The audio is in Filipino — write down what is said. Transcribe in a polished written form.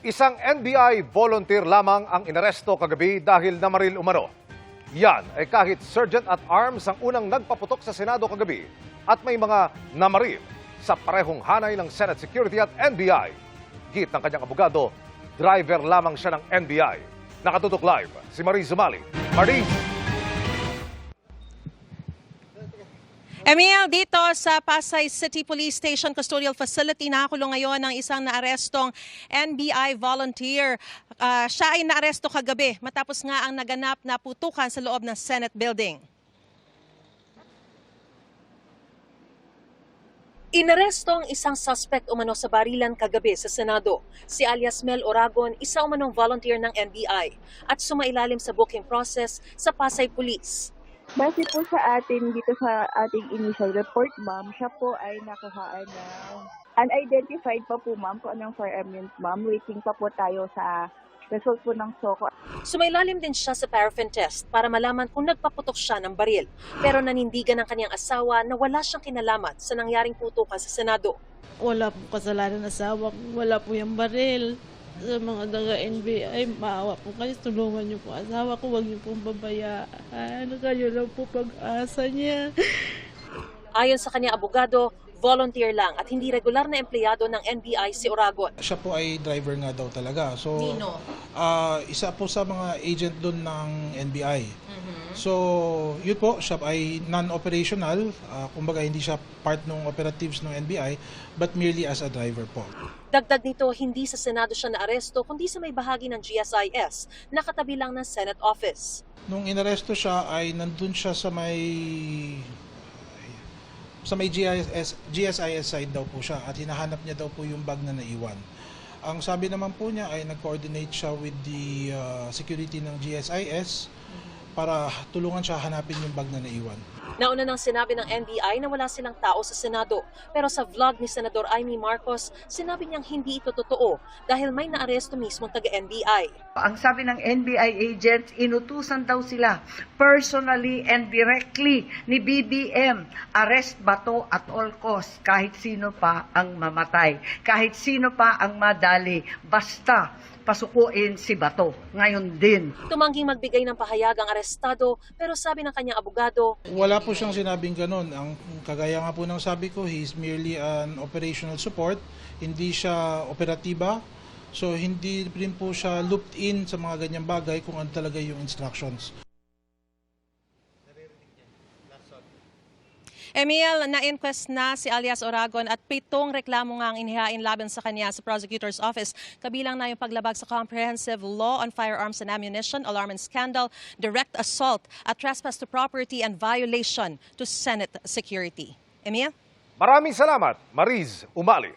Isang NBI volunteer lamang ang inaresto kagabi dahil namaril umano. Yan ay kahit Sergeant at Arms ang unang nagpaputok sa Senado kagabi at may mga namaril sa parehong hanay ng Senate Security at NBI. Git ng kanyang abogado, driver lamang siya ng NBI. Nakatutok live si Mariz Umali. Mariz! Emil, dito sa Pasay City Police Station Custodial Facility, nakakulong ngayon ng isang naarestong NBI volunteer. Siya ay naaresto kagabi matapos nga ang naganap na putukan sa loob ng Senate building. Inaresto ang isang suspect umano sa barilan kagabi sa Senado. Si alias Mel Oragon, isa umanong volunteer ng NBI at sumailalim sa booking process sa Pasay Police. Base po sa atin dito sa ating initial report, ma'am, siya po ay nakuhaan ng unidentified pa po, ma'am, kung anong firearm yun, ma'am. Waiting pa po tayo sa result po ng SOCO. Sumailalim din siya sa paraffin test para malaman kung nagpaputok siya ng baril. Pero nanindigan ng kanyang asawa na wala siyang kinalaman sa nangyaring putukan sa Senado. Wala po kasalanan ng asawa ko, wala po yung baril. Sa mga taga-NBI, maawa po kayo, tulungan niyo po asawa ko, huwag niyo pong babayaan. Kayo lang po pag-asa niya. Ayon sa kanyang abogado, volunteer lang at hindi regular na empleyado ng NBI si Oragon. Siya po ay driver nga daw talaga. So, Nino? Isa po sa mga agent doon ng NBI. So, yun po, siya ay non-operational. Kumbaga, hindi siya part ng operatives ng NBI, but merely as a driver po. Dagdag nito, hindi sa Senado siya naaresto, kundi sa may bahagi ng GSIS, nakatabi lang ng Senate office. Nung inaresto siya, ay nandun siya sa may GSIS side daw po siya at hinahanap niya daw po yung bag na naiwan. Ang sabi naman po niya ay nag-coordinate siya with the security ng GSIS para tulungan siya hanapin yung bag na naiwan. Nauna nang sinabi ng NBI na wala silang tao sa Senado. Pero sa vlog ni Senador Amy Marcos, sinabi niyang hindi ito totoo dahil may naaresto mismong taga-NBI. Ang sabi ng NBI agents, inutusan daw sila personally and directly ni BBM. Arrest Bato at all costs, kahit sino pa ang mamatay, kahit sino pa ang madali, basta pasukuin si Bato. Ngayon din. Tumangging magbigay ng pahayag ang arestado pero sabi ng kanyang abogado, Wala po siyang sinabing ganun. Ang kagaya nga po ng sabi ko, he is merely an operational support. Hindi siya operatiba. So hindi rin po siya looped in sa mga ganyang bagay kung ano talaga yung instructions. Emil, na-inquest na si alias Oragon at 7 reklamo nga ang inihain laban sa kanya sa prosecutor's office. Kabilang na yung paglabag sa Comprehensive Law on Firearms and Ammunition, alarm and scandal, direct assault at trespass to property and violation to Senate security. Emil? Maraming salamat, Mariz Umali.